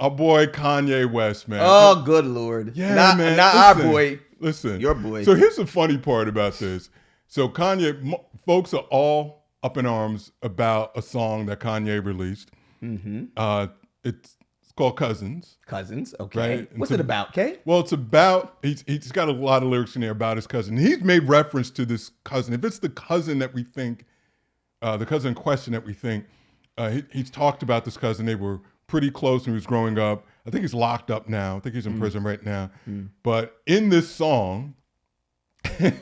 our boy Kanye West, man. Oh, good Lord. Yeah, man. Not our boy. Listen. Your boy. So here's the funny part about this. So folks are all up in arms about a song that Kanye released. It's called Cousins. Cousins, okay. Right? What's it about, Kay? Well, it's about, he's got a lot of lyrics in there about his cousin. He's made reference to this cousin. If it's the cousin that we think, the cousin in question that we think, he's talked about this cousin. They were pretty close when he was growing up. I think he's locked up now. I think he's in prison right now. But in this song, and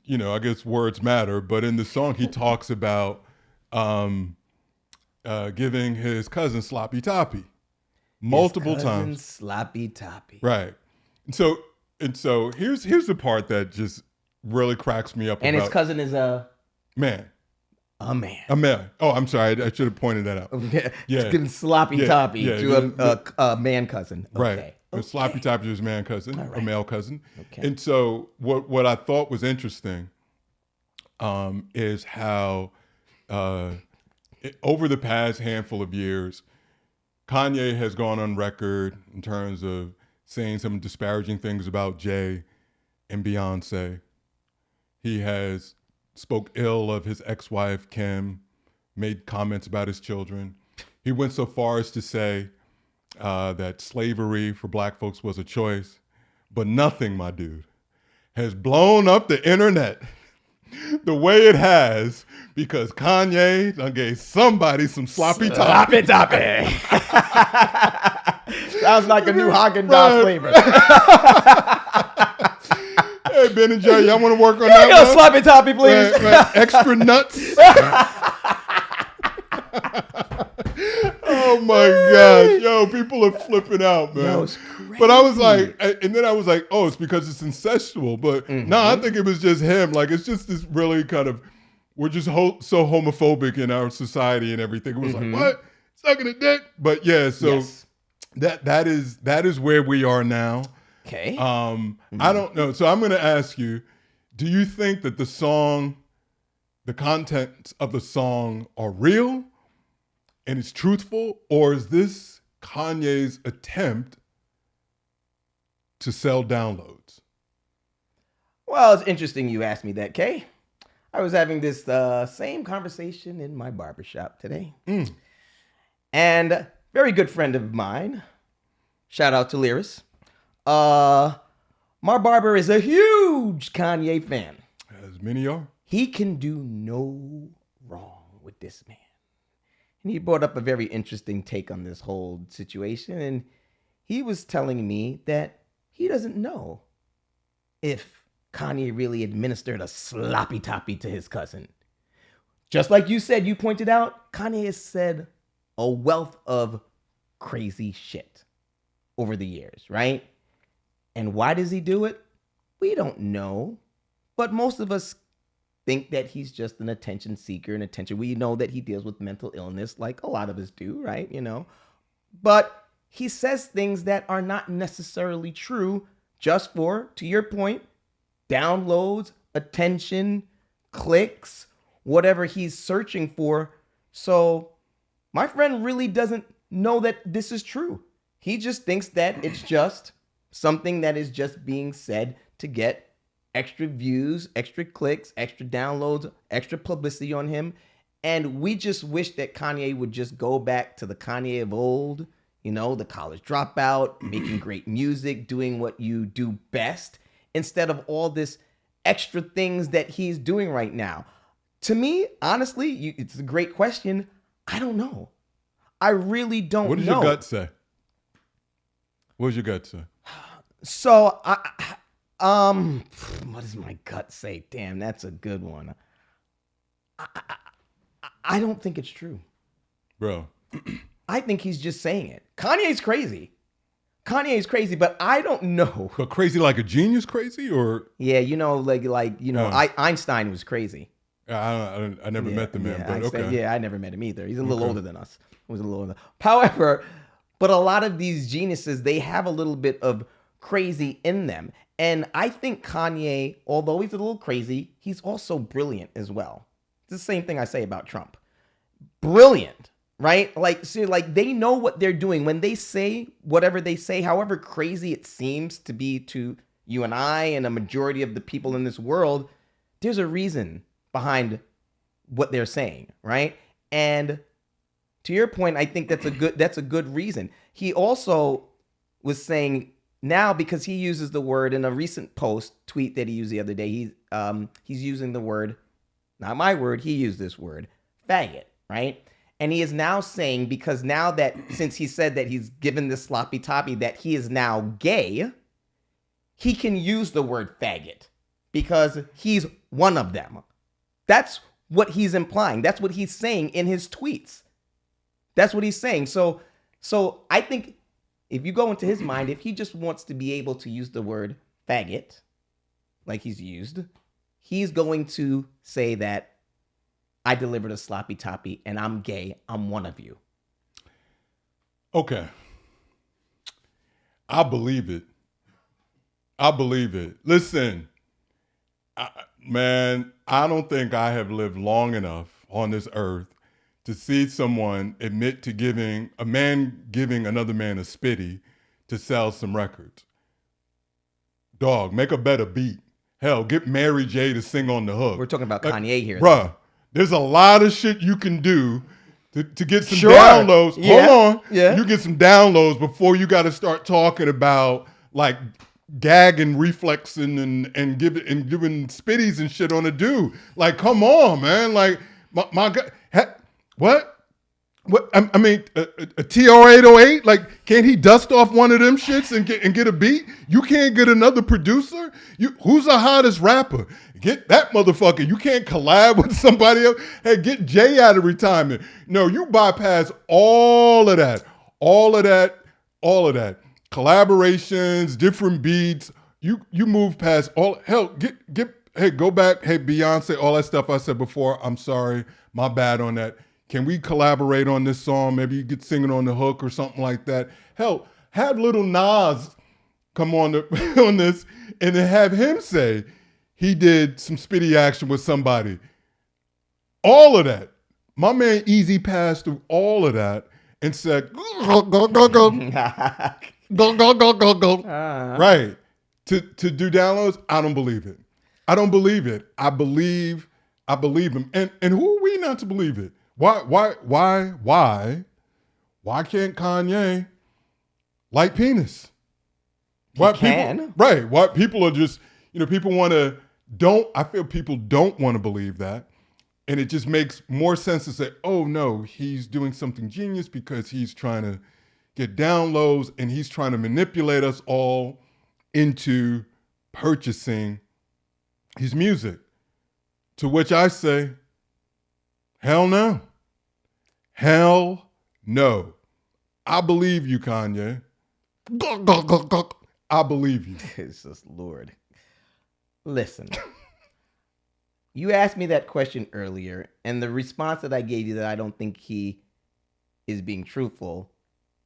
you know, I guess words matter, but in the song he talks about giving his cousin sloppy toppy multiple times. Sloppy toppy. Right. And so here's the part that just really cracks me up. And his cousin is a man. A man. A man. Oh, I'm sorry. I should have pointed that out. Yeah. He's giving sloppy toppy to a man cousin. Okay. Right. Okay. Sloppy toppy to his man cousin, right. Or male cousin. Okay. And so what I thought was interesting is how over the past handful of years, Kanye has gone on record in terms of saying some disparaging things about Jay and Beyonce. He has spoke ill of his ex-wife, Kim, made comments about his children. He went so far as to say that slavery for black folks was a choice, but nothing, my dude, has blown up the internet the way it has because Kanye done gave somebody some sloppy toppy. Sounds like a new Haagen-Dazs flavor. Hey, Ben and Jerry, y'all want to work on that? Go sloppy toppy, please. Right. Extra nuts. Oh my gosh, yo, people are flipping out, man. That was crazy. But I was like, and then I was like, oh, it's because it's incestual. But no, I think it was just him. Like, it's just this really kind of, we're just so homophobic in our society and everything. It was like, what? Sucking a dick? But yeah, so yes. that is where we are now. Okay. I don't know. So I'm going to ask you, do you think that the contents of the song are real and it's truthful, or is this Kanye's attempt to sell downloads? Well, it's interesting you asked me that, Kay. I was having this same conversation in my barbershop today. And a very good friend of mine, shout out to Lyris, my barber is a huge Kanye fan. As many are. He can do no wrong with this man. And he brought up a very interesting take on this whole situation. And he was telling me that he doesn't know if Kanye really administered a sloppy toppy to his cousin. Just like you said, you pointed out, Kanye has said a wealth of crazy shit over the years, right? And why does he do it? We don't know. But most of us think that he's just an attention seeker and attention. We know that he deals with mental illness like a lot of us do, right? You know, but he says things that are not necessarily true just for, to your point, downloads, attention, clicks, whatever he's searching for. So my friend really doesn't know that this is true. He just thinks that it's just something that is just being said to get extra views, extra clicks, extra downloads, extra publicity on him. And we just wish that Kanye would just go back to the Kanye of old, you know, the college dropout, making great music, doing what you do best, instead of all this extra things that he's doing right now. To me, honestly, it's a great question. I don't know. I really don't know. What does your gut say? What does your gut say? So, what does my gut say? Damn, that's a good one. I don't think it's true. Bro. I think he's just saying it. Kanye's crazy. Kanye's crazy, but I don't know. But crazy like a genius crazy, or? Yeah, you know, like Einstein was crazy. I never met the man, but Einstein, okay. Yeah, I never met him either. He's a little older than us. He was a little older. However, but a lot of these geniuses, they have a little bit of crazy in them. And I think Kanye, although he's a little crazy, he's also brilliant as well. It's the same thing I say about Trump. Brilliant, right? Like, see, like they know what they're doing when they say whatever they say, however crazy it seems to be to you and I and a majority of the people in this world. There's a reason behind what they're saying, right? And to your point, I think that's a good reason. He also was saying now, because he uses the word in a recent tweet that he used the other day, he's using the word, not my word, he used this word, faggot, right? And he is now saying, because now that, since he said that he's given this sloppy toppy, that he is now gay, he can use the word faggot because he's one of them. That's what he's implying. That's what he's saying in his tweets. That's what he's saying. So I think if you go into his mind, if he just wants to be able to use the word faggot like he's used, he's going to say that I delivered a sloppy toppy and I'm gay. I'm one of you. Okay. I believe it. Listen, man, I don't think I have lived long enough on this earth to see someone admit to giving another man a spitty to sell some records. Dog, make a better beat. Hell, get Mary J to sing on the hook. We're talking about Kanye here. Bruh, there's a lot of shit you can do to get some downloads. Yeah. Hold on. Yeah. You get some downloads before you got to start talking about like gagging, reflexing, and giving spitties and shit on a dude. Like, come on, man. Like, my God. What? I mean, a TR-808? Like, can't he dust off one of them shits and get a beat? You can't get another producer? Who's the hottest rapper? Get that motherfucker. You can't collab with somebody else? Hey, get Jay out of retirement. No, you bypass all of that. Collaborations, different beats. You move past all. Hell, go back. Hey, Beyonce, all that stuff I said before. I'm sorry. My bad on that. Can we collaborate on this song? Maybe you could sing it on the hook or something like that. Hell, have Little Nas come on this and then have him say he did some spitty action with somebody. All of that. My man Easy passed through all of that and said, go. Right. To do downloads, I don't believe it. I believe him. And who are we not to believe it? Why can't Kanye like penis? Why can. Right. Why people are just, people I feel people don't want to believe that. And it just makes more sense to say, oh no, he's doing something genius because he's trying to get downloads and he's trying to manipulate us all into purchasing his music. To which I say, hell no. Hell no. I believe you, Kanye. I believe you. Jesus Lord. Listen. You asked me that question earlier, and the response that I gave you that I don't think he is being truthful,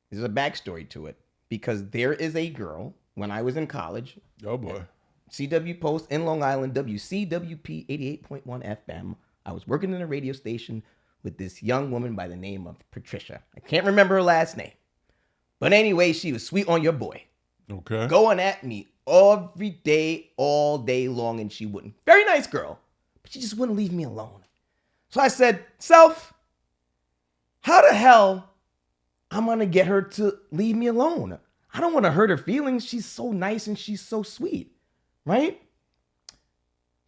there's a backstory to it. Because there is a girl, when I was in college. Oh boy. CW Post in Long Island, WCWP 88.1 FM. I was working in a radio station with this young woman by the name of Patricia. I can't remember her last name. But anyway, she was sweet on your boy. Okay. Going at me every day, all day long, and she wouldn't. Very nice girl, but she just wouldn't leave me alone. So I said, Self, how the hell I'm going to get her to leave me alone? I don't want to hurt her feelings. She's so nice and she's so sweet, right?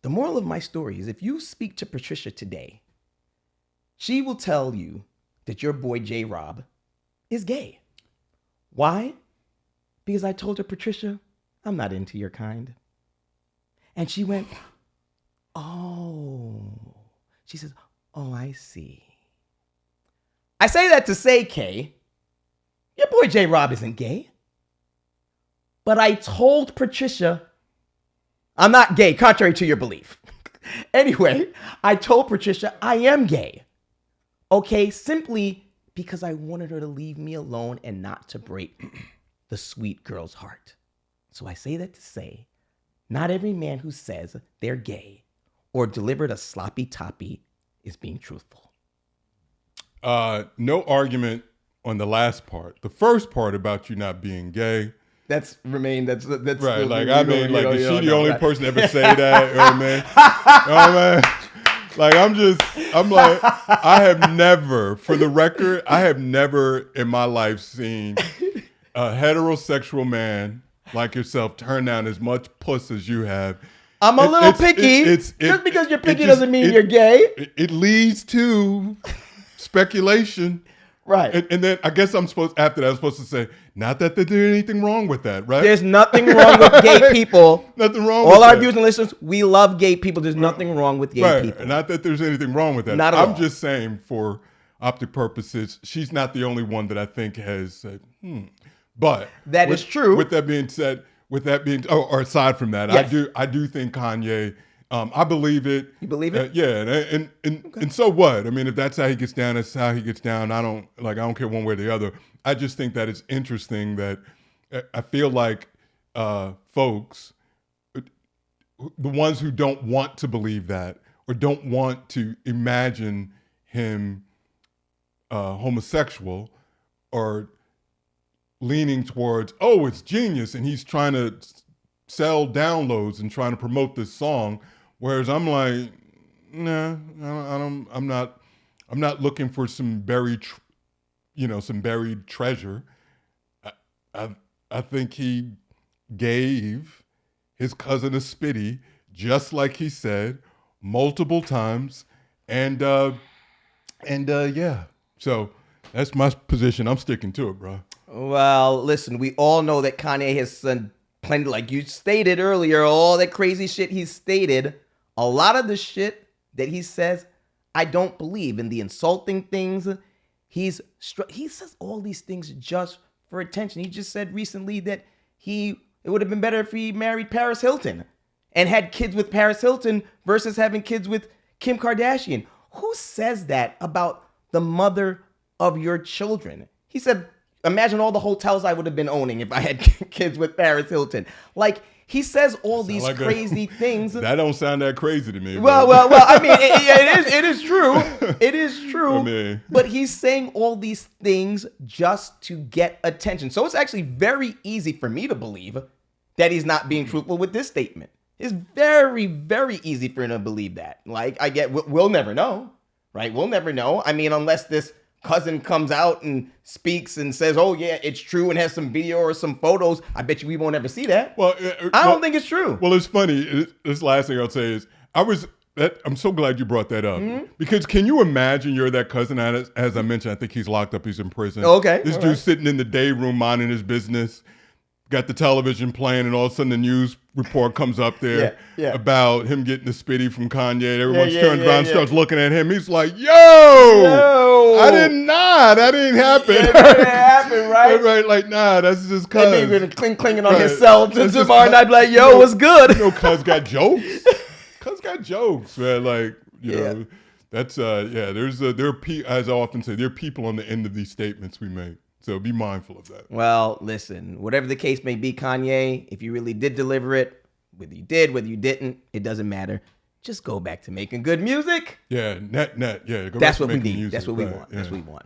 The moral of my story is if you speak to Patricia today, she will tell you that your boy J-Rob is gay. Why? Because I told her, Patricia, I'm not into your kind. And she went, oh. She says, oh, I see. I say that to say, Kay, your boy J-Rob isn't gay. But I told Patricia, I'm not gay, contrary to your belief. Anyway, I told Patricia I am gay. Okay, simply because I wanted her to leave me alone and not to break the sweet girl's heart. So I say that to say, not every man who says they're gay or delivered a sloppy toppy is being truthful. No argument on the last part. The first part about you not being gay. That's Right. still, Like, you I know, mean, you like, know, is you she don't the know, only right? person to ever say that? Oh, man. Oh, man. Like, I'm like, I have never, for the record, I have never in my life seen a heterosexual man like yourself turn down as much puss as you have. I'm a little picky. Just because you're picky doesn't mean you're gay. It leads to speculation. Right. And then I guess I'm supposed to say, not that there's anything wrong with that, right? There's nothing wrong with gay people. Nothing wrong All with our that. viewers and listeners, we love gay people. There's nothing wrong with gay people. Not that there's anything wrong with that. Not at I'm all. just saying, for optic purposes, she's not the only one that I think has said, But that is true. With that being said, or aside from that, Yes. I do think Kanye. I believe it. You believe it? Yeah, and so what? I mean, if that's how he gets down, that's how he gets down. I don't care one way or the other. I just think that it's interesting that I feel like folks, the ones who don't want to believe that or don't want to imagine him homosexual, or leaning towards, oh, it's genius, and he's trying to sell downloads and trying to promote this song. Whereas I'm like, nah, I'm not looking for some buried treasure. I think he gave his cousin a spitty, just like he said, multiple times, and yeah. So that's my position. I'm sticking to it, bro. Well, listen, we all know that Kanye has done plenty, like you stated earlier, all that crazy shit he stated. A lot of the shit that he says, I don't believe in. The insulting things. He says all these things just for attention. He just said recently that it would have been better if he married Paris Hilton and had kids with Paris Hilton versus having kids with Kim Kardashian. Who says that about the mother of your children? He said, imagine all the hotels I would have been owning if I had kids with Paris Hilton. Like, he says all these like crazy things. That don't sound that crazy to me. Well. I mean, it is true. It is true. I mean. But he's saying all these things just to get attention. So it's actually very easy for me to believe that he's not being truthful with this statement. It's very, very easy for him to believe that. Like, we'll never know, right? We'll never know. I mean, unless this cousin comes out and speaks and says, oh yeah, it's true, and has some video or some photos, I bet you we won't ever see that. Well, I don't think it's true. Well, it's funny. This last thing I'll say is, I'm so glad you brought that up. Mm-hmm. Because can you imagine you're that cousin, as I mentioned, I think he's locked up, he's in prison. Okay. This dude's sitting in the day room minding his business, got the television playing, and all of a sudden the news report comes up there about him getting the spitty from Kanye. Everyone's turns around and starts looking at him. He's like, yo, I did not. That didn't happen. Yeah, that didn't happen, right? Right, like, nah, that's just cuz. That nigga been clinging on his cell tomorrow night, like, yo, what's good? You know, cuz got jokes. Cuz got jokes, man. Like, you know, that's, as I often say, there are people on the end of these statements we make. So be mindful of that. Well, listen, whatever the case may be, Kanye, if you really did deliver it, whether you did, whether you didn't, it doesn't matter. Just go back to making good music. Yeah, net. Yeah, that's what we need. That's what we want. That's what we want.